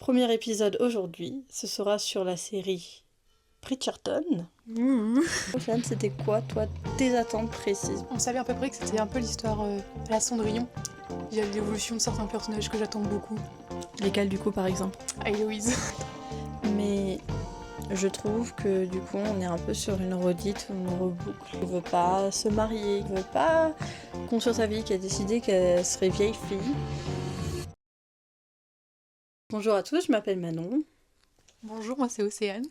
premier épisode aujourd'hui, ce sera sur la série Bridgerton. Océane, c'était quoi, toi, tes attentes précises? On savait à peu près que c'était un peu l'histoire à la Cendrillon. Il y a l'évolution de certains personnages que j'attends beaucoup. Lesquels, du coup, par exemple? À Héloïse. Mais je trouve que, du coup, on est un peu sur une redite, une reboucle. Il veut pas se marier, il veut pas construire sa vie, qui a décidé qu'elle serait vieille fille. Bonjour à tous, je m'appelle Manon. Bonjour, moi c'est Océane.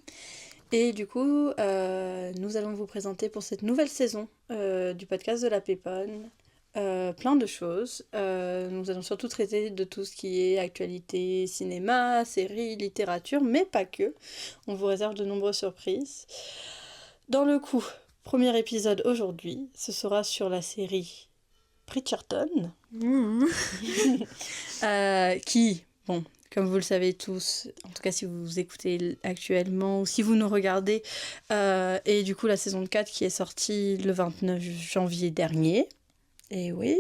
Et du coup, nous allons vous présenter pour cette nouvelle saison du podcast de la Péponne plein de choses. Nous allons surtout traiter de tout ce qui est actualité, cinéma, séries, littérature, mais pas que. On vous réserve de nombreuses surprises. Dans le coup, premier épisode aujourd'hui, ce sera sur la série Bridgerton. Qui, bon, comme vous le savez tous, en tout cas si vous écoutez actuellement ou si vous nous regardez, et du coup la saison 4 qui est sortie le 29 janvier dernier. Et oui.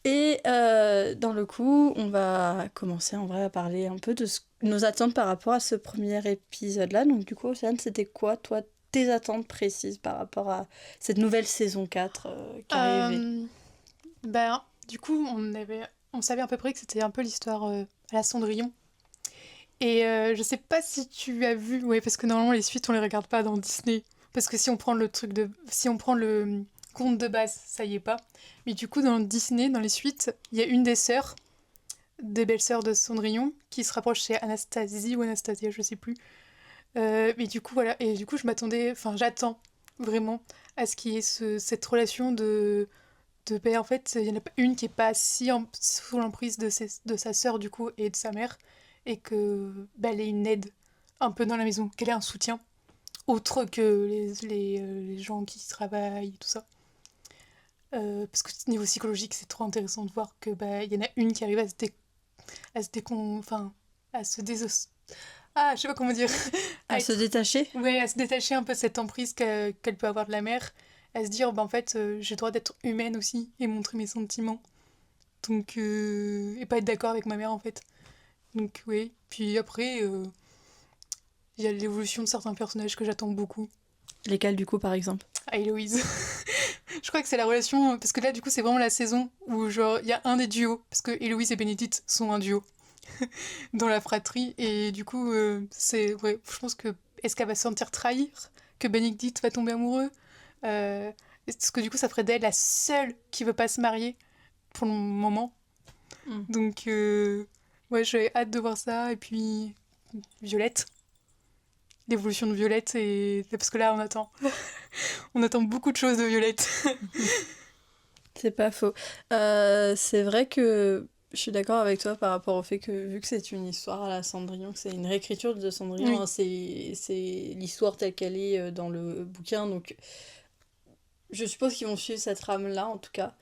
Et dans le coup, on va commencer en vrai à parler un peu de nos attentes par rapport à ce premier épisode-là. Donc du coup, Océane, c'était quoi, toi, tes attentes précises par rapport à cette nouvelle saison 4 qui arrivait? Du coup, on savait à peu près que c'était un peu l'histoire à la Cendrillon. Et je sais pas si tu as vu, ouais, parce que normalement les suites on les regarde pas dans Disney. Parce que si on prend le conte de base, ça y est pas. Mais du coup, dans Disney, dans les suites, il y a une des sœurs, des belles-sœurs de Cendrillon, qui se rapproche chez Anastasie ou Anastasia, je sais plus. Mais du coup, voilà. Et du coup, j'attends vraiment à ce qu'il y ait cette relation en fait, il y en a pas une qui est pas sous l'emprise de sa sœur, du coup, et de sa mère, et que elle ait une aide un peu dans la maison, qu'elle ait un soutien, autre que les gens qui travaillent, et tout ça. Parce que niveau psychologique, c'est trop intéressant de voir que il y en a une qui arrive à se décon... Enfin, à se désos... Ah, je sais pas comment dire. À se détacher? Ouais, à se détacher un peu de cette emprise qu'elle peut avoir de la mère, à se dire, en fait, j'ai le droit d'être humaine aussi et montrer mes sentiments. Donc, et pas être d'accord avec ma mère, en fait. Donc, oui. Puis après, il y a l'évolution de certains personnages que j'attends beaucoup. Lesquels, du coup, par exemple? À Héloïse. Je crois que c'est la relation, parce que là, du coup, c'est vraiment la saison où, genre, il y a un des duos, parce que Héloïse et Bénédicte sont un duo dans la fratrie, et du coup, ouais, je pense que, est-ce qu'elle va se sentir trahir? Que Bénédicte va tomber amoureux? Parce que du coup, ça ferait d'elle la seule qui veut pas se marier, pour le moment. Donc, ouais, j'ai hâte de voir ça, et puis, Violette. L'évolution de Violette, et parce que là, on attend beaucoup de choses de Violette. C'est pas faux. C'est vrai que je suis d'accord avec toi par rapport au fait que, vu que c'est une histoire à la Cendrillon, que c'est une réécriture de Cendrillon, Oui. hein, c'est l'histoire telle qu'elle est dans le bouquin, donc je suppose qu'ils vont suivre cette rame-là, en tout cas.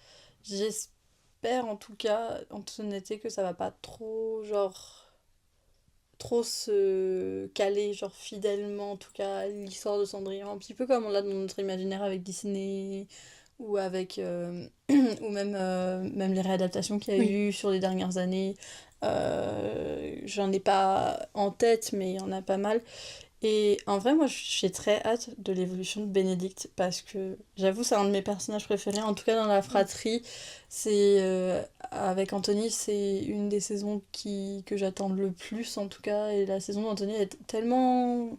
J'espère, en tout cas, en toute honnêteté, que ça va pas trop, genre, trop se caler, genre, fidèlement, en tout cas, à l'histoire de Cendrillon, un petit peu comme on l'a dans notre imaginaire avec Disney ou avec ou même les réadaptations qu'il y a Oui. eu sur les dernières années. J'en ai pas en tête, mais il y en a pas mal. Et en vrai, moi, j'ai très hâte de l'évolution de Bénédicte parce que j'avoue, c'est un de mes personnages préférés. En tout cas, dans la fratrie, c'est avec Anthony, c'est une des saisons que j'attends le plus, en tout cas. Et la saison d'Anthony est tellement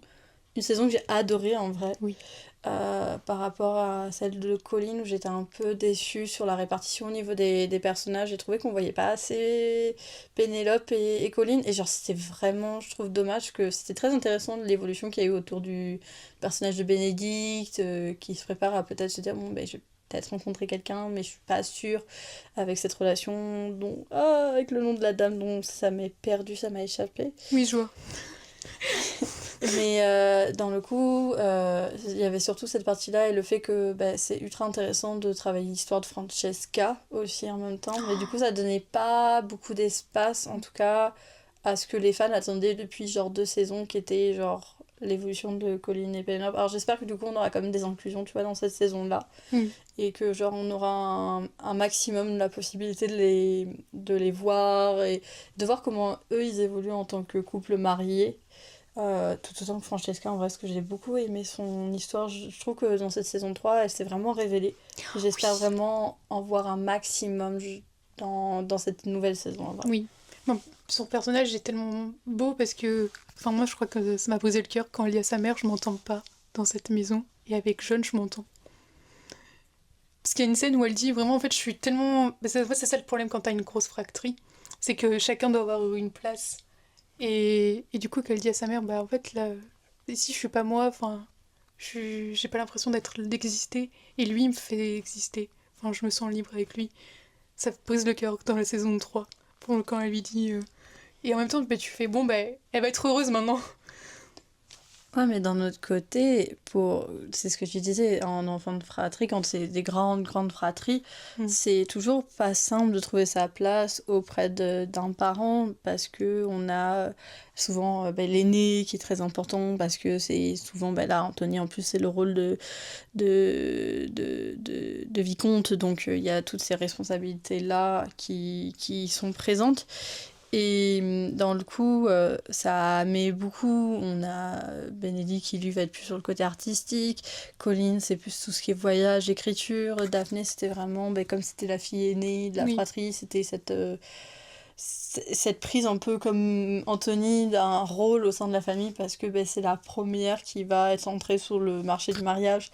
une saison que j'ai adorée en vrai. Oui. Par rapport à celle de Colline où j'étais un peu déçue sur la répartition au niveau des personnages. J'ai trouvé qu'on voyait pas assez Pénélope et Colline. Et genre, c'était vraiment, je trouve, dommage que c'était très intéressant l'évolution qu'il y a eu autour du personnage de Bénédicte qui se prépare à peut-être se dire, bon, ben, je vais peut-être rencontrer quelqu'un, mais je suis pas sûre avec cette relation, avec le nom de la dame dont ça m'est perdu, ça m'a échappé. Oui, je vois. Mais dans le coup, il y avait surtout cette partie-là et le fait que c'est ultra intéressant de travailler l'histoire de Francesca aussi en même temps. Mais du coup, ça donnait pas beaucoup d'espace, en tout cas, à ce que les fans attendaient depuis genre 2 saisons, qui était genre l'évolution de Colin et Penelope. Alors j'espère que du coup on aura quand même des inclusions, tu vois, dans cette saison-là. Mm. Et que genre on aura un maximum la possibilité de les voir et de voir comment eux ils évoluent en tant que couple marié. Tout autant que Francesca, en vrai, parce que j'ai beaucoup aimé son histoire. Je trouve que dans cette saison 3 elle s'est vraiment révélée. J'espère Oui. vraiment en voir un maximum dans cette nouvelle saison, en vrai. Oui. Bon, son personnage est tellement beau parce que. Enfin, moi, je crois que ça m'a brisé le cœur quand il y a sa mère, je m'entends pas dans cette maison. Et avec John, je m'entends. Parce qu'il y a une scène où elle dit vraiment, en fait, je suis tellement. En fait, c'est ça le problème quand t'as une grosse fratrie. C'est que chacun doit avoir une place. Et du coup, qu'elle dit à sa mère, bah en fait, là, ici, je suis pas moi, enfin, j'ai pas l'impression d'exister. Et lui, il me fait exister. Enfin, je me sens libre avec lui. Ça brise le cœur dans la saison 3 quand elle lui dit. Et en même temps, bah, tu fais, bon, bah, elle va être heureuse maintenant. Ouais, mais d'un autre côté, c'est ce que tu disais, en enfant de fratrie, quand c'est des grandes fratries, Mm. c'est toujours pas simple de trouver sa place auprès d'un parent parce que on a souvent l'aîné qui est très important parce que c'est souvent, là, Anthony, en plus, c'est le rôle de vicomte, donc il y a toutes ces responsabilités-là qui sont présentes. Et dans le coup, ça met beaucoup. On a Benedict qui lui va être plus sur le côté artistique. Colin, c'est plus tout ce qui est voyage, écriture. Daphné, c'était vraiment, comme c'était la fille aînée de la Oui, fratrie, c'était cette prise un peu comme Anthony d'un rôle au sein de la famille parce que c'est la première qui va être entrée sur le marché du mariage.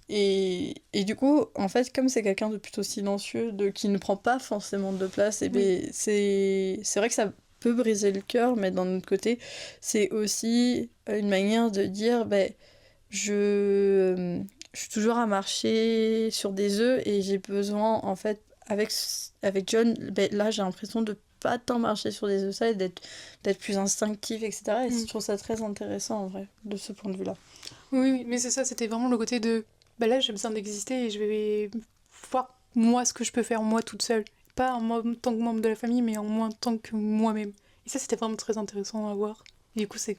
Et du coup, en fait, comme c'est quelqu'un de plutôt silencieux, qui ne prend pas forcément de place, et oui, c'est vrai que ça peut briser le cœur, mais d'un autre côté, c'est aussi une manière de dire, je suis toujours à marcher sur des œufs et j'ai besoin, en fait, avec John, là, j'ai l'impression de pas tant marcher sur des œufs, ça, et d'être plus instinctive, etc. Et mm. je trouve ça très intéressant, en vrai, de ce point de vue-là. Oui, oui, mais c'est ça, c'était vraiment le côté de. Bah là, j'ai besoin d'exister et je vais voir moi ce que je peux faire moi toute seule. Pas en tant que membre de la famille, mais en moi en tant que moi-même. Et ça, c'était vraiment très intéressant à voir. Et du coup, c'est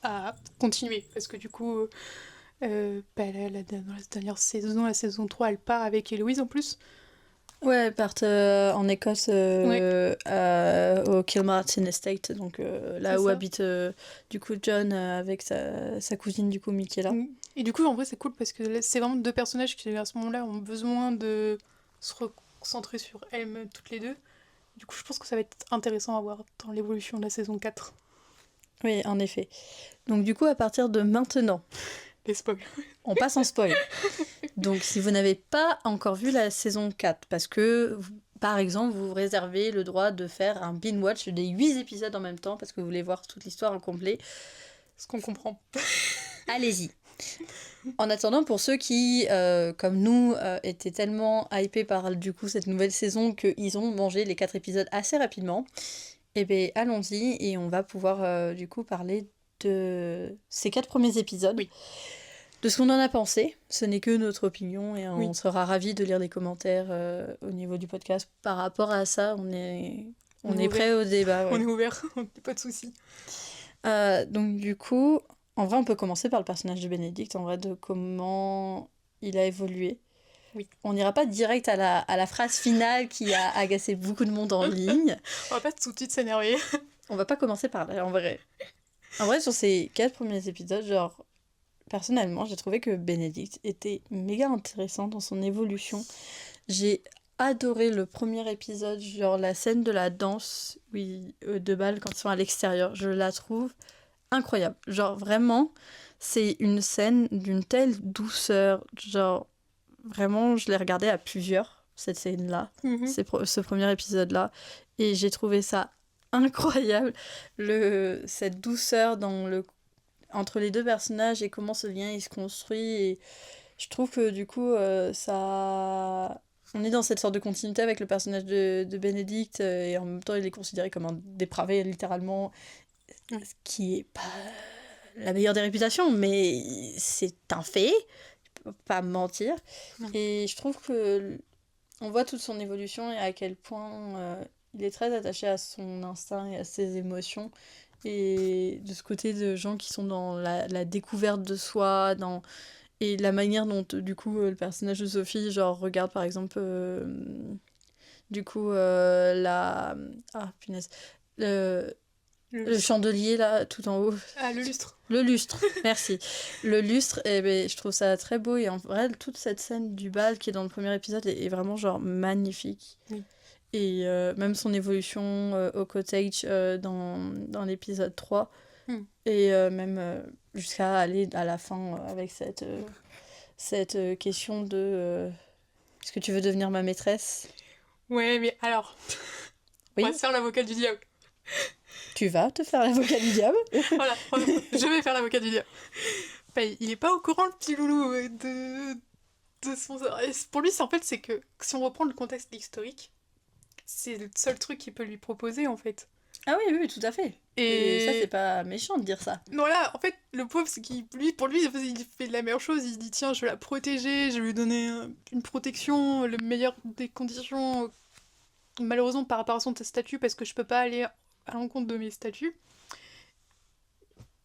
à continuer. Parce que du coup, dans la dernière saison, la saison 3 elle part avec Héloïse en plus. Ouais, elles partent en Écosse Ouais, au Kilmartin Estate, donc c'est là où ça. habite du coup John avec sa cousine du coup Michaela. Mm. Et du coup, en vrai, c'est cool parce que là, c'est vraiment deux personnages qui, à ce moment-là, ont besoin de se recentrer sur elles toutes les deux. Du coup, je pense que ça va être intéressant à voir dans l'évolution de la saison 4. Oui, en effet. Donc du coup, à partir de maintenant, Les spoils. on passe en spoil. Donc si vous n'avez pas encore vu la saison 4, parce que par exemple, vous vous réservez le droit de faire un binge-watch des 8 épisodes en même temps parce que vous voulez voir toute l'histoire en complet, Ce qu'on comprend. allez-y. En attendant, pour ceux qui, comme nous, étaient tellement hypés par du coup cette nouvelle saison qu'ils ont mangé les 4 épisodes assez rapidement, eh bien allons-y et on va pouvoir du coup parler de ces 4 premiers épisodes, Oui. de ce qu'on en a pensé. Ce n'est que notre opinion et on Oui. sera ravis de lire les commentaires au niveau du podcast. Par rapport à ça, on est Ouvert. prêt au débat. On Ouais. est ouvert, pas de soucis. Donc du coup, en vrai, on peut commencer par le personnage de Bénédicte, en vrai, de comment il a évolué. Oui. On n'ira pas direct à la phrase finale qui a agacé beaucoup de monde en ligne. On va pas tout de suite s'énerver. On va pas commencer par là, en vrai. En vrai, sur ces 4 premiers épisodes, genre, personnellement, j'ai trouvé que Bénédicte était méga intéressant dans son évolution. J'ai adoré le premier épisode, genre la scène de la danse, oui, de bal quand ils sont à l'extérieur. Je la trouve incroyable. Genre, vraiment, c'est une scène d'une telle douceur. Genre, vraiment, je l'ai regardée à plusieurs, cette scène-là, Mhm. ce premier épisode-là. Et j'ai trouvé ça incroyable. Cette douceur entre les deux personnages et comment ce lien il se construit. Et je trouve que du coup, ça. On est dans cette sorte de continuité avec le personnage de Benedict et en même temps il est considéré comme un dépravé littéralement, Mm. ce qui est pas la meilleure des réputations, mais c'est un fait, je peux pas me mentir. Non. Et je trouve que on voit toute son évolution et à quel point il est très attaché à son instinct et à ses émotions. et de ce côté de gens qui sont dans la découverte de soi, et la manière dont, du coup, le personnage de Sophie, genre, regarde, par exemple, du coup, Ah, punaise. Le, Le le lustre. chandelier, là, tout en haut. Ah, le lustre. Le lustre, merci. Le lustre, eh ben, je trouve ça très beau. Et en vrai, toute cette scène du bal qui est dans le premier épisode est vraiment, genre, magnifique. Oui. Et même son évolution au cottage dans l'épisode 3. Et même jusqu'à aller à la fin avec cette question de est-ce que tu veux devenir ma maîtresse? Ouais, mais alors, Oui, on va se faire l'avocat du diable. tu vas te faire l'avocat du diable. Voilà, je vais faire l'avocat du diable. Bah, il est pas au courant, le petit loulou, de son... Et pour lui, en fait, c'est que, si on reprend le contexte historique, c'est le seul truc qu'il peut lui proposer, en fait. Ah oui, oui, tout à fait. Et ça, c'est pas méchant de dire ça. Voilà, en fait, le pauvre, c'est qu'il, pour lui, il fait la meilleure chose. Il se dit, tiens, je vais la protéger, je vais lui donner une protection, le meilleur des conditions, malheureusement par rapport à son statut, parce que je peux pas aller à l'encontre de mes statuts.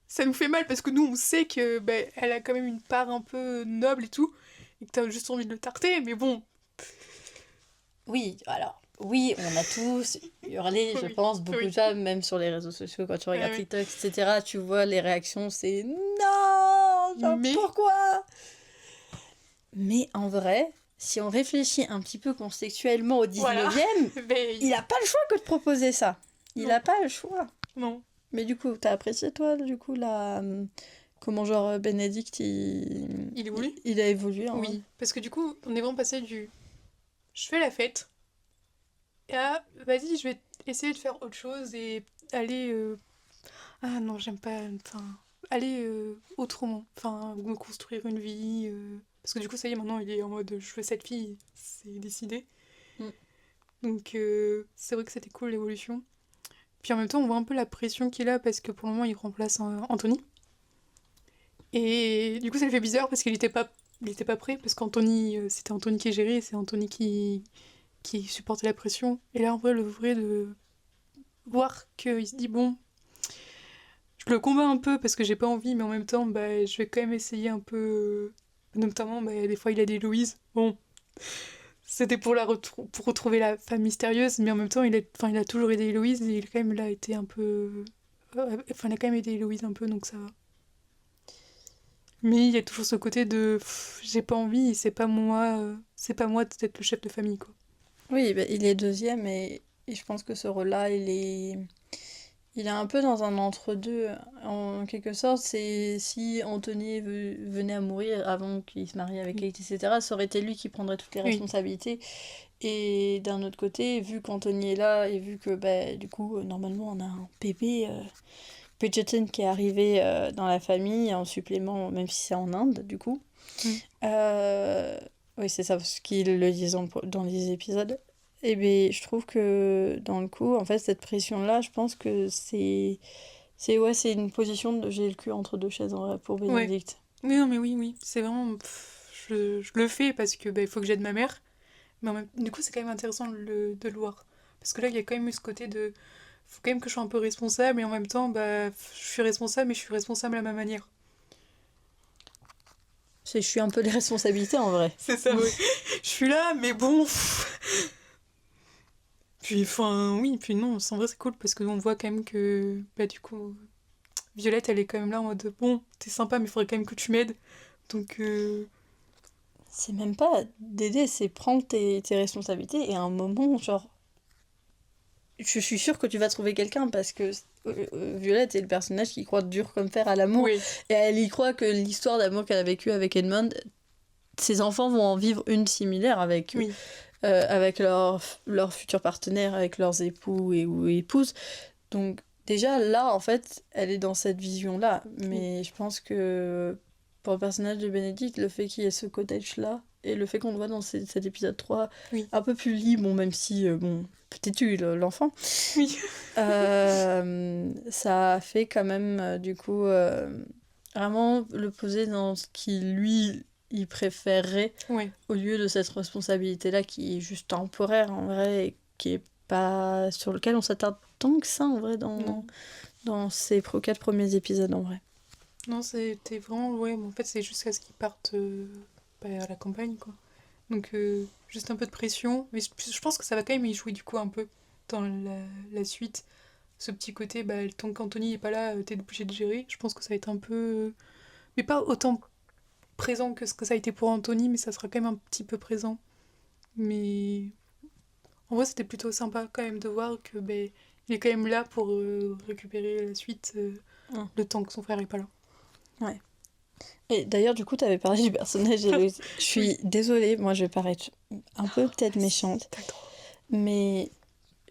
Ça nous fait mal parce que nous, on sait que elle a quand même une part un peu noble et tout, et que t'as juste envie de le tarter, mais bon. Oui, alors, oui, on a tous hurlé, je Oui, pense, beaucoup oui. de femmes, même sur les réseaux sociaux, quand tu regardes oui. TikTok, etc., tu vois les réactions, c'est non, genre, Mais- pourquoi? Mais en vrai, si on réfléchit un petit peu contextuellement au 19e, Voilà. Mais il a pas le choix que de proposer ça. Il Non. a pas le choix. non. Mais du coup, t'as apprécié, toi, du coup, comment, genre, Bénédicte, Il évolue il a évolué, hein. Oui, parce que du coup, on est vraiment passé du je fais la fête à vas-y, je vais essayer de faire autre chose et aller. Ah non, j'aime pas. Enfin, aller autrement. Enfin, me construire une vie. Parce que du coup, ça y est, maintenant, il est en mode je veux cette fille, c'est décidé. Mm. Donc, c'est vrai que c'était cool l'évolution. Puis en même temps, on voit un peu la pression qu'il a parce que pour le moment, il remplace Anthony. Et du coup, ça lui fait bizarre parce qu'il était pas prêt. Parce qu'Anthony, c'était Anthony qui gérait, et c'est Anthony qui supportait la pression. Et là, en vrai, le vrai de voir qu'il se dit bon, je le combats un peu parce que j'ai pas envie, mais en même temps, je vais quand même essayer un peu. Notamment, des fois, il a des Louise. Bon, c'était pour pour retrouver la femme mystérieuse, mais en même temps, il a toujours aidé Héloïse et il a quand même là été un peu. Enfin, il a quand même aidé Héloïse un peu, donc ça va. Mais il y a toujours ce côté de j'ai pas envie, et c'est pas moi d'être le chef de famille, quoi. Oui, bah, il est deuxième et je pense que ce rôle-là, il est un peu dans un entre-deux. En quelque sorte, c'est si Anthony venait à mourir avant qu'il se marie avec Kate, etc., ça aurait été lui qui prendrait toutes les Oui. responsabilités. Et d'un autre côté, vu qu'Anthony est là et vu que du coup, normalement, on a un bébé Bridgerton qui est arrivé dans la famille en supplément, même si c'est en Inde, du coup. Mm. Oui, c'est ça, parce qu'ils le disent dans les épisodes. Et bien, je trouve que dans le coup, en fait, cette pression-là, je pense que c'est une position de j'ai le cul entre deux chaises en vrai pour Bénédicte. Oui, non, mais oui. C'est vraiment. Je le fais parce que il faut que j'aide ma mère. Mais du coup, c'est quand même intéressant de le voir. Parce que là, il y a quand même eu ce côté de. Faut quand même que je sois un peu responsable et en même temps, je suis responsable, mais je suis responsable à ma manière. Je suis un peu les responsabilités en vrai. C'est ça, oui. Je suis là, mais bon. Puis, enfin, oui, puis non, en vrai, c'est cool parce qu'on voit quand même que, du coup, Violette, elle est quand même là en mode bon, t'es sympa, mais il faudrait quand même que tu m'aides. Donc, C'est même pas d'aider, c'est prendre tes responsabilités et à un moment, genre, je suis sûre que tu vas trouver quelqu'un parce que Violette est le personnage qui croit dur comme fer à l'amour oui. et elle y croit que l'histoire d'amour qu'elle a vécue avec Edmond, ses enfants vont en vivre une similaire avec Oui. avec leur futur partenaire, avec leurs époux ou épouses. Donc déjà là, en fait, elle est dans cette vision-là. Mais je pense que pour le personnage de Bénédicte, le fait qu'il y ait ce cottage-là, et le fait qu'on le voit dans cet épisode 3, Oui. un peu plus libre, bon, même si, têtu l'enfant, Oui. ça fait quand même, du coup, vraiment le poser dans ce qui, lui, il préférerait Ouais. au lieu de cette responsabilité-là qui est juste temporaire en vrai et qui est pas sur lequel on s'attarde tant que ça en vrai Non. dans ces 4 premiers épisodes en vrai. Non, c'était vraiment. Ouais, mais en fait, c'est jusqu'à ce qu'ils partent à la campagne, quoi. Donc, juste un peu de pression. Mais je pense que ça va quand même y jouer du coup un peu dans la suite. Ce petit côté, bah, tant qu'Anthony est pas là, t'es obligé de gérer. Je pense que ça va être un peu. Mais pas autant présent que ce que ça a été pour Anthony, mais ça sera quand même un petit peu présent. Mais en vrai, c'était plutôt sympa quand même de voir que ben, il est quand même là pour récupérer la suite Mm. le temps que son frère est pas là. Ouais. Et d'ailleurs, du coup, t'avais parlé du personnage d'Héloïse. Je suis Oui. désolée, moi je vais paraître un peu peut-être Vas-y, méchante, t'as le droit. mais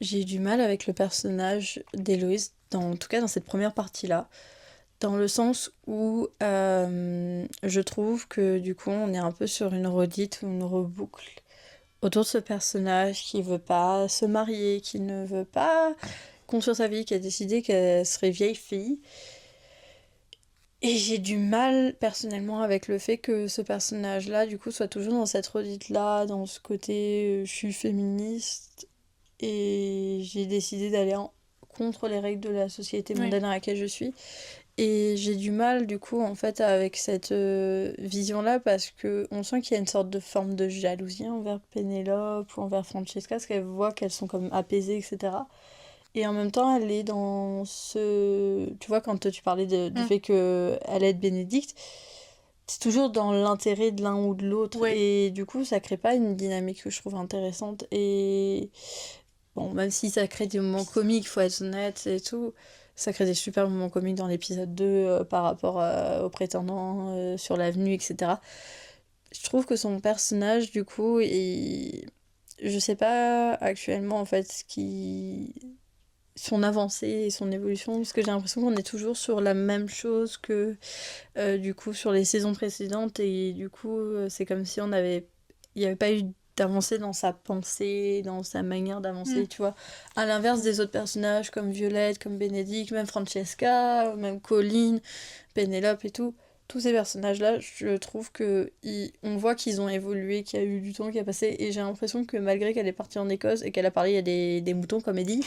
j'ai du mal avec le personnage d'Héloïse, en tout cas dans cette première partie-là, dans le sens où je trouve que du coup on est un peu sur une redite ou une reboucle autour de ce personnage qui veut pas se marier, qui ne veut pas construire sa vie, qui a décidé qu'elle serait vieille fille. Et j'ai du mal personnellement avec le fait que ce personnage-là, du coup, soit toujours dans cette redite-là, dans ce côté je suis féministe et j'ai décidé d'aller contre les règles de la société Oui. mondaine dans laquelle je suis. Et j'ai du mal, du coup, en fait, avec cette vision-là parce que on sent qu'il y a une sorte de forme de jalousie envers Pénélope ou envers Francesca, parce qu'elle voit qu'elles sont comme apaisées, etc. Et en même temps, elle est dans ce... Tu vois, quand tu parlais du Mm. fait qu'elle aide Bénédicte, c'est toujours dans l'intérêt de l'un ou de l'autre. Ouais. Et du coup, ça crée pas une dynamique que je trouve intéressante. Et bon, même si ça crée des moments comiques, faut être honnête et tout, ça crée des super moments comiques dans l'épisode 2 par rapport aux prétendants sur l'avenue, etc. Je trouve que son personnage, du coup, je sais pas actuellement en fait son avancée et son évolution, parce que j'ai l'impression qu'on est toujours sur la même chose que du coup sur les saisons précédentes, et du coup c'est comme si il n'y avait pas eu d'avancée dans sa pensée, dans sa manière d'avancer, Mm. tu vois. À l'inverse des autres personnages comme Violette, comme Bénédicte, même Francesca, même Colline, Pénélope et tout. Tous ces personnages-là, je trouve que on voit qu'ils ont évolué, qu'il y a eu du temps qui a passé, et j'ai l'impression que malgré qu'elle est partie en Écosse et qu'elle a parlé à des moutons, comme elle dit,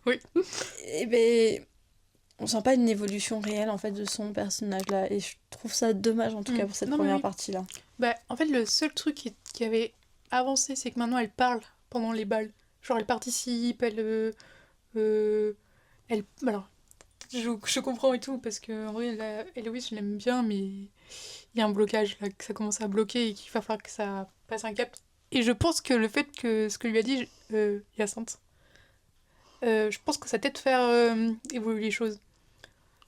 Oui. et ben on sent pas une évolution réelle en fait de son personnage là, et je trouve ça dommage en tout Mm. cas pour cette Non, mais première oui. partie là. Bah, en fait, le seul truc qui avait avancé, c'est que maintenant elle parle pendant les balles. Genre, elle participe, euh, elle. Alors, je comprends et tout, parce que en vrai, Héloïse, je l'aime bien, mais il y a un blocage là, que ça commence à bloquer et qu'il va falloir que ça passe un cap. Et je pense que le fait que ce que lui a dit Hyacinthe, je pense que ça peut-être faire évoluer les choses.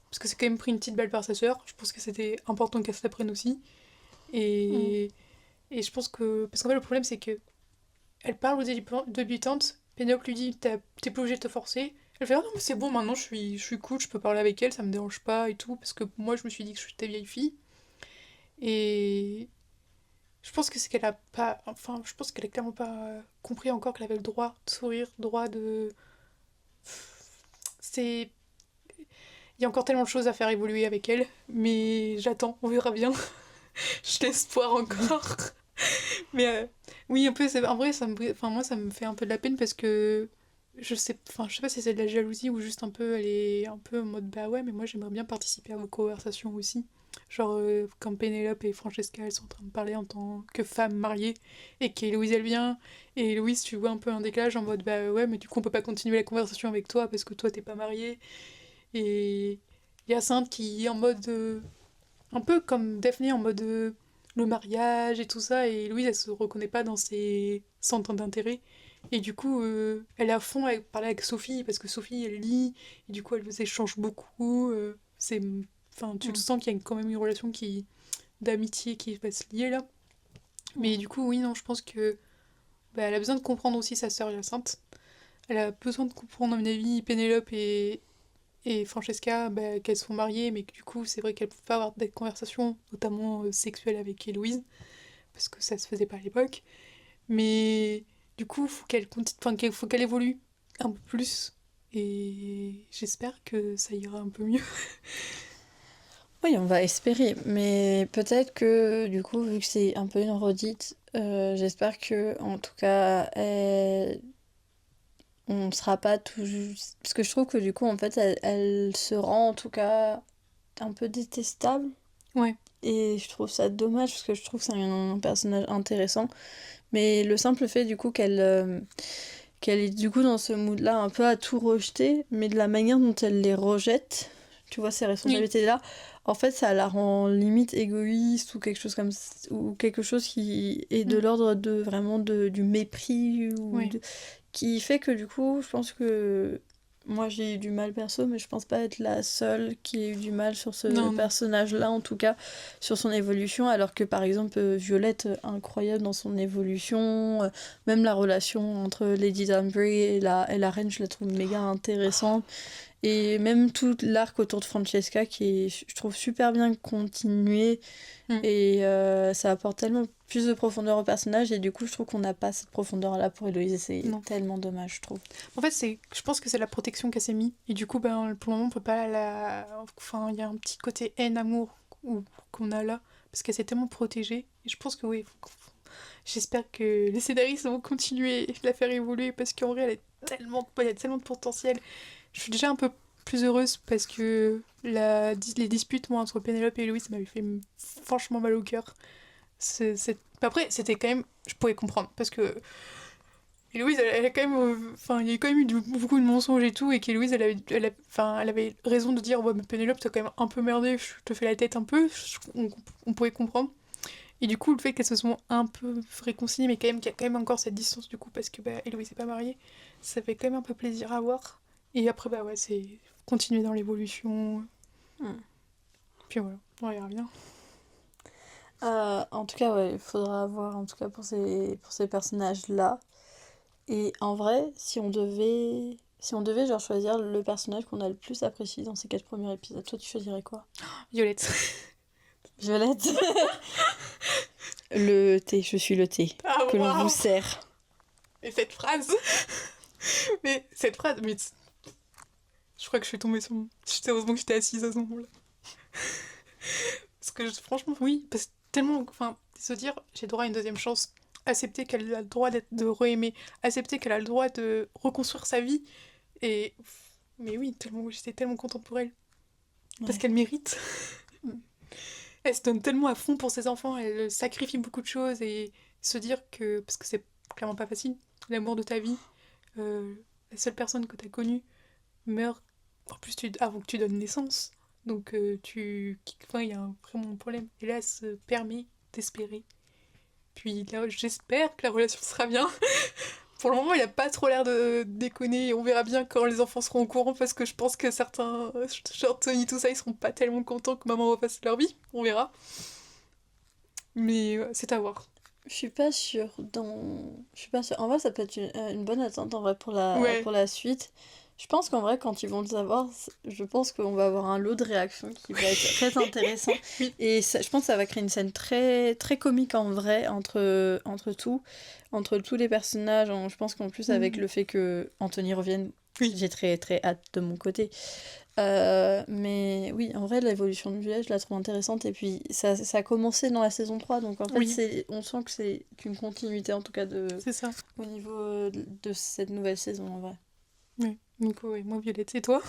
Parce que c'est quand même pris une petite balle par sa sœur. Je pense que c'était important qu'elle s'apprenne aussi. Mm. Et, et je pense que. Parce qu'en fait, le problème, c'est que elle parle aux débutantes. Pénélope lui dit t'es plus obligée de te forcer. Elle fait ah non, mais c'est bon, maintenant je suis cool, je peux parler avec elle, ça me dérange pas et tout. Parce que moi, je me suis dit que j'étais vieille fille. Et je pense que c'est qu'elle a pas. Enfin, je pense qu'elle a clairement pas compris encore qu'elle avait le droit de sourire, droit de. C'est. Il y a encore tellement de choses à faire évoluer avec elle, mais j'attends, on verra bien. Je l'espoir encore. Mais oui, un peu, en vrai, enfin, moi, ça me fait un peu de la peine parce que je sais pas si c'est de la jalousie ou juste un peu, elle est un peu en mode bah ouais, mais moi j'aimerais bien participer à vos conversations aussi. Genre, quand Pénélope et Francesca elles sont en train de parler en tant que femmes mariées et qu'Héloïse elle vient, et Héloïse, tu vois un peu un décalage en mode bah ouais, mais du coup on peut pas continuer la conversation avec toi parce que toi t'es pas mariée. Et Hyacinthe qui est en mode un peu comme Daphné en mode le mariage et tout ça, et Louise elle se reconnaît pas dans ses centres d'intérêt. Et du coup, elle est à fond à parler avec Sophie parce que Sophie elle lit, et du coup elle vous échange beaucoup. C'est, enfin, tu le Mm. sens qu'il y a quand même une relation d'amitié qui va se lier là. Mais Mm. du coup, oui, non, je pense que bah, elle a besoin de comprendre aussi sa sœur Hyacinthe. Elle a besoin de comprendre, à mon avis, Pénélope et Francesca, bah, qu'elles sont mariées, mais que du coup, c'est vrai qu'elles peuvent pas avoir des conversations, notamment sexuelles avec Héloïse, parce que ça se faisait pas à l'époque. Mais du coup, faut qu'elle évolue un peu plus. Et j'espère que ça ira un peu mieux. Oui, on va espérer, mais peut-être que du coup, vu que c'est un peu une redite, j'espère que en tout cas, on sera pas tout... Parce que je trouve que du coup, en fait, elle se rend en tout cas un peu détestable. Ouais. Et je trouve ça dommage parce que je trouve que c'est un personnage intéressant. Mais le simple fait du coup qu'elle est du coup dans ce mood-là un peu à tout rejeter, mais de la manière dont elle les rejette, tu vois, ces Oui. responsabilités-là, en fait, ça la rend limite égoïste ou quelque chose comme ou quelque chose qui est de l'ordre de vraiment du mépris ou Ouais. qui fait que du coup, je pense que moi j'ai eu du mal perso, mais je pense pas être la seule qui ait eu du mal sur ce Non. personnage-là, en tout cas, sur son évolution, alors que par exemple Violette, incroyable dans son évolution, même la relation entre Lady Danbury et la reine, je la trouve méga intéressante. Et même tout l'arc autour de Francesca qui est, je trouve, super bien continué. Et ça apporte tellement plus de profondeur au personnage. Et du coup, je trouve qu'on n'a pas cette profondeur-là pour Héloïse. Et c'est tellement dommage, je trouve. En fait, je pense que c'est la protection qu'elle s'est mis. Et du coup, ben, pour le moment, on peut pas la... Enfin, il y a un petit côté haine-amour qu'on a là. Parce qu'elle s'est tellement protégée. Et je pense que oui, j'espère que les scénaristes vont continuer de la faire évoluer. Parce qu'en vrai, elle a tellement de potentiel. Je suis déjà un peu plus heureuse parce que les disputes moi, entre Pénélope et Héloïse m'avaient fait franchement mal au cœur. Après, c'était quand même... Je pouvais comprendre. Parce que Héloïse, elle a quand même... Enfin, il y a quand même eu beaucoup de mensonges et tout. Et qu'Héloïse, elle avait raison de dire, ouais, mais Pénélope, t'as quand même un peu merdé, je te fais la tête un peu. On pouvait comprendre. Et du coup, le fait qu'elles se sont un peu réconciliées, mais quand même qu'il y a quand même encore cette distance du coup, parce que bah, Héloïse n'est pas mariée, ça fait quand même un peu plaisir à voir. Et après, bah ouais, c'est continuer dans l'évolution. Puis voilà, on verra bien. En tout cas, ouais, il faudra voir en tout cas pour ces personnages-là. Et en vrai, si on devait genre choisir le personnage qu'on a le plus apprécié dans ces 4 premiers épisodes, toi tu choisirais quoi? Violette. Violette. Le thé, je suis le thé. Ah, Que l'on waouh. vous sert. Et cette phrase mais cette phrase, mais je crois que je suis tombée sur... Heureusement que j'étais assise à ce moment-là. Parce que franchement, oui, parce que tellement... Enfin, se dire, j'ai droit à une deuxième chance. Accepter qu'elle a le droit de re-aimer. Accepter qu'elle a le droit de reconstruire sa vie. Et... Mais oui, j'étais tellement contente pour elle. Parce qu'elle mérite. Elle se donne tellement à fond pour ses enfants, elle sacrifie beaucoup de choses et se dire que... Parce que c'est clairement pas facile. L'amour de ta vie, la seule personne que t'as connue meurt en plus avant que tu donnes naissance. Donc enfin, il y a vraiment un problème. Et là, elle se permet d'espérer. Puis là, j'espère que la relation sera bien. Pour le moment, il a pas trop l'air de déconner. On verra bien quand les enfants seront au courant parce que je pense que certains, genre Tony, tout ça, ils seront pas tellement contents que maman refasse leur vie. On verra. Mais c'est à voir. Je suis pas sûre. Je suis pas sûre. En vrai, ça peut être une bonne attente en vrai pour Ouais. la suite. Je pense qu'en vrai, quand ils vont le savoir, je pense qu'on va avoir un lot de réactions qui va être très intéressant. Oui. Et je pense que ça va créer une scène très, très comique en vrai entre tous les personnages. Je pense qu'en plus, avec le fait que Anthony revienne, Oui. j'ai très, très hâte de mon côté. Mais oui, en vrai, l'évolution du village, je la trouve intéressante. Et puis, ça a commencé dans la saison 3. Donc, en fait, Oui. on sent que c'est qu'une continuité, en tout cas, C'est ça. au niveau de cette nouvelle saison, en vrai. Oui. Donc, ouais, moi, Violette, c'est toi.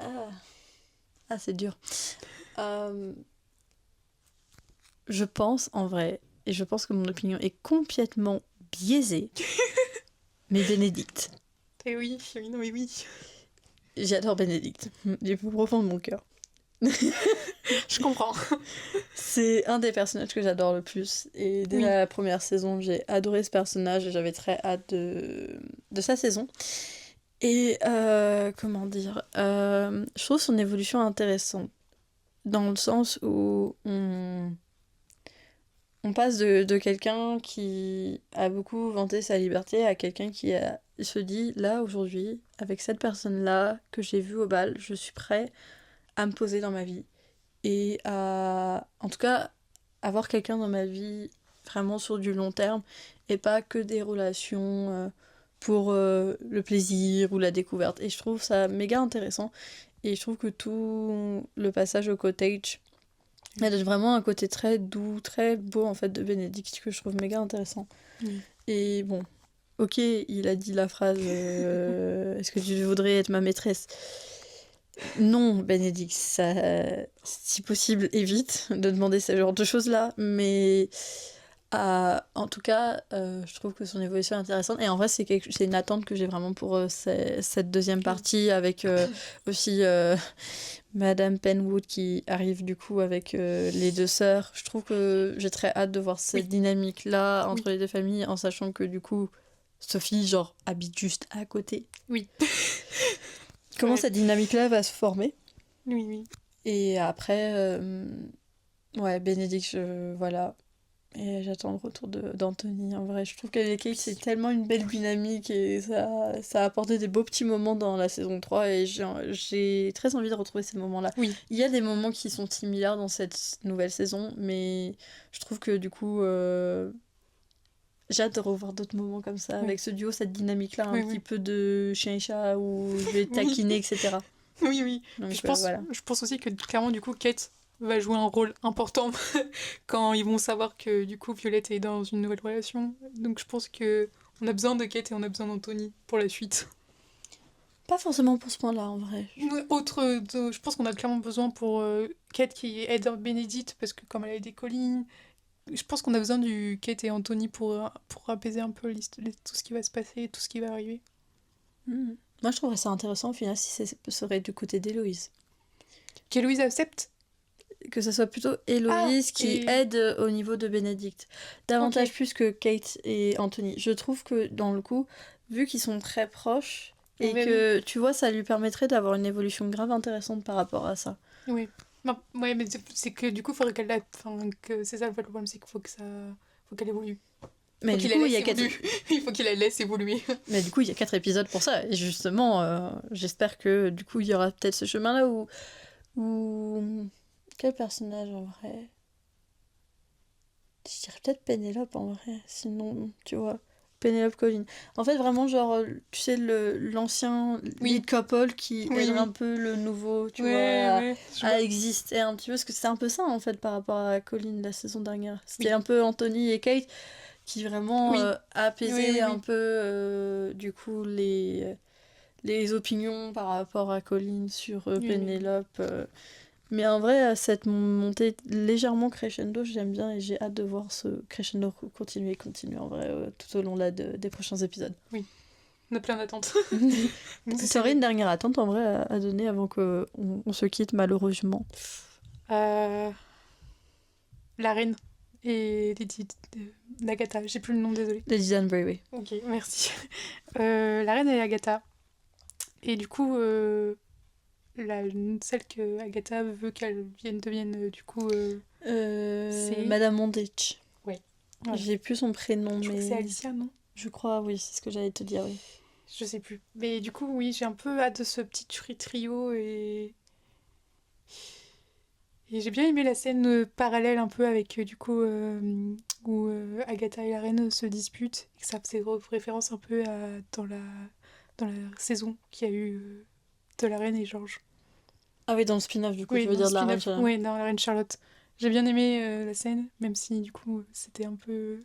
Ah, c'est dur. Je pense, en vrai, et je pense que mon opinion est complètement biaisée, mais Bénédicte. Et oui, non, mais oui. J'adore Bénédicte, du plus profond de mon cœur. Je comprends. C'est un des personnages que j'adore le plus. Et dès la première saison, j'ai adoré ce personnage et j'avais très hâte de sa saison. Et comment dire, je trouve son évolution intéressante. Dans le sens où on passe de quelqu'un qui a beaucoup vanté sa liberté à quelqu'un qui se dit, là, aujourd'hui, avec cette personne-là que j'ai vue au bal, je suis prêt à me poser dans ma vie. Et en tout cas, avoir quelqu'un dans ma vie vraiment sur du long terme et pas que des relations pour le plaisir ou la découverte. Et je trouve ça méga intéressant. Et je trouve que tout le passage au cottage, il y a vraiment un côté très doux, très beau en fait de Bénédicte que je trouve méga intéressant. Et bon, ok, il a dit la phrase est-ce que tu voudrais être ma maîtresse? Non, Bénédicte, ça, si possible, évite de demander ce genre de choses-là. Mais en tout cas, je trouve que son évolution est intéressante. Et en vrai, c'est une attente que j'ai vraiment pour cette deuxième partie, avec aussi Madame Penwood qui arrive du coup avec les deux sœurs. Je trouve que j'ai très hâte de voir cette dynamique-là entre les deux familles, en sachant que du coup, Sophie, genre, habite juste à côté. Oui. Comment cette dynamique-là va se former? Oui. Et après, ouais, Bénédicte, voilà. Et j'attends le retour d'Anthony. En vrai, je trouve qu'avec Kate, c'est tellement une belle dynamique et ça a apporté des beaux petits moments dans la saison 3 et j'ai très envie de retrouver ces moments-là. Oui. Il y a des moments qui sont similaires dans cette nouvelle saison, mais je trouve que du coup, j'ai hâte de revoir d'autres moments comme ça, avec ce duo, cette dynamique-là, un petit peu de chien et chat où je vais taquiner, etc. Oui. Donc, Puis je pense aussi que clairement, du coup, Kate va jouer un rôle important quand ils vont savoir que du coup Violette est dans une nouvelle relation. Donc je pense que on a besoin de Kate et on a besoin d'Anthony pour la suite. Pas forcément pour ce point-là, en vrai. Je pense qu'on a clairement besoin pour Kate qui aide Bénédicte parce que comme elle a aidé Colleen, je pense qu'on a besoin du Kate et Anthony pour apaiser un peu tout ce qui va se passer, tout ce qui va arriver. Moi, je trouverais ça intéressant au final si ce serait du côté d'Héloïse. Qu'Héloïse accepte? Que ce soit plutôt Héloïse qui aide au niveau de Bénédicte. Davantage plus que Kate et Anthony. Je trouve que dans le coup, vu qu'ils sont très proches, et que tu vois, ça lui permettrait d'avoir une évolution grave intéressante par rapport à ça. Oui. Ouais, mais c'est que du coup, il faudrait qu'elle que c'est ça le problème, c'est qu'il faut qu'elle évolue. Mais du coup, il faut qu'il la laisse évoluer. Mais du coup, il y a 4 épisodes pour ça. Et justement, j'espère que du coup, il y aura peut-être ce chemin-là où... Quel personnage en vrai? Je dirais peut-être Pénélope en vrai. Sinon, tu vois. Pénélope Colline. En fait, vraiment, genre, tu sais, l'ancien lead couple qui aide un peu le nouveau, tu vois, à exister un petit peu. Parce que c'est un peu ça, en fait, par rapport à Colline la saison dernière. C'était un peu Anthony et Kate qui vraiment apaisaient un peu, du coup, les opinions par rapport à Colline sur Pénélope. Mais en vrai, cette montée légèrement crescendo, j'aime bien et j'ai hâte de voir ce crescendo continuer en vrai tout au long des prochains épisodes. Oui, on a plein d'attentes. Tu aurais une dernière attente en vrai à donner avant qu'on se quitte malheureusement? La reine et Lady d'Agatha, j'ai plus le nom, désolée. Lady Danbury, oui. Ok, merci. La reine et Agatha. Et du coup, celle que Agatha veut qu'elle devienne du coup c'est Madame Mondich. Ouais. J'ai plus son prénom, je mais crois que c'est Alicia, non? Je crois, oui, c'est ce que j'allais te dire, oui. Je sais plus. Mais du coup, oui, j'ai un peu hâte de ce petit trio et j'ai bien aimé la scène parallèle un peu avec du coup où Agatha et la reine se disputent et que ça faisait référence un peu dans la saison qu'il y a eu de la reine et George. Ah oui, dans le spin-off, du coup, tu veux dire de la reine Charlotte. Oui, dans la reine Charlotte. J'ai bien aimé la scène, même si du coup c'est un peu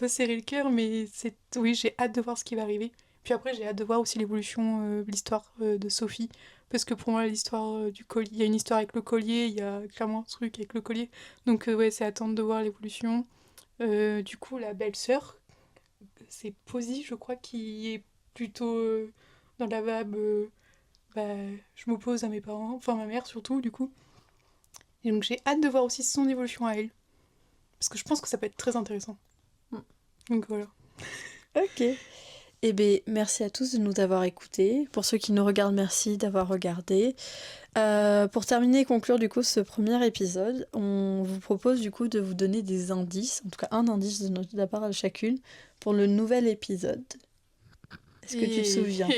serré le cœur, mais oui, j'ai hâte de voir ce qui va arriver. Puis après, j'ai hâte de voir aussi l'évolution, l'histoire de Sophie, parce que pour moi, l'histoire du collier, il y a une histoire avec le collier, il y a clairement un truc avec le collier, donc ouais, c'est attendre de voir l'évolution. Du coup, la belle-sœur, c'est Posy, je crois, qui est plutôt dans la vibe. Je m'oppose à mes parents, enfin ma mère surtout, du coup. Et donc j'ai hâte de voir aussi son évolution à elle. Parce que je pense que ça peut être très intéressant. Donc voilà. Ok. Eh bien, merci à tous de nous avoir écoutés. Pour ceux qui nous regardent, merci d'avoir regardé. Pour terminer et conclure du coup ce premier épisode, on vous propose du coup de vous donner des indices, en tout cas un indice de la part à chacune, pour le nouvel épisode. Est-ce que tu te souviens?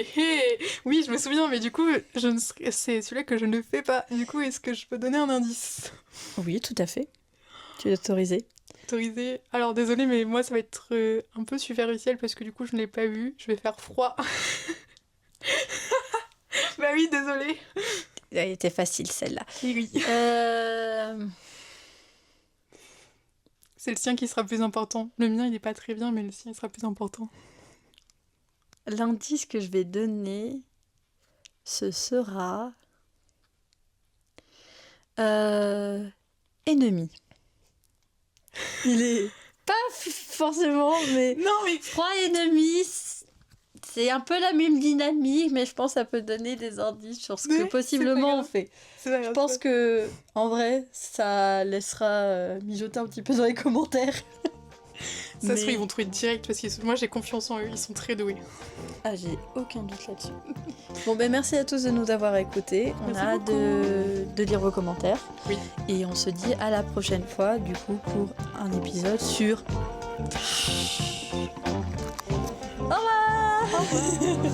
Oui, je me souviens, mais du coup, c'est celui-là que je ne fais pas. Du coup, est-ce que je peux donner un indice? Oui, tout à fait. Tu es autorisé. Autorisé. Alors, désolé, mais moi, ça va être un peu superficiel parce que du coup, je ne l'ai pas vu. Je vais faire froid. Bah oui, désolé. Elle était facile, celle-là. Oui. C'est le sien qui sera plus important. Le mien, il est pas très bien, mais le sien, il sera plus important. l'indice que je vais donner, ce sera... ennemi. Il est pas forcément, mais... Non, mais... Froid ennemi, c'est un peu la même dynamique, mais je pense que ça peut donner des indices sur ce que possiblement on fait. Je pense que, en vrai, ça laissera mijoter un petit peu dans les commentaires. Ça se trouve, ils vont trouver direct parce que moi j'ai confiance en eux, ils sont très doués. Ah, j'ai aucun doute là-dessus. Bon, ben merci à tous de nous avoir écoutés. On Merci a hâte de lire vos commentaires. Oui. Et on se dit à la prochaine fois, du coup, pour un épisode sur... Au revoir. Au revoir.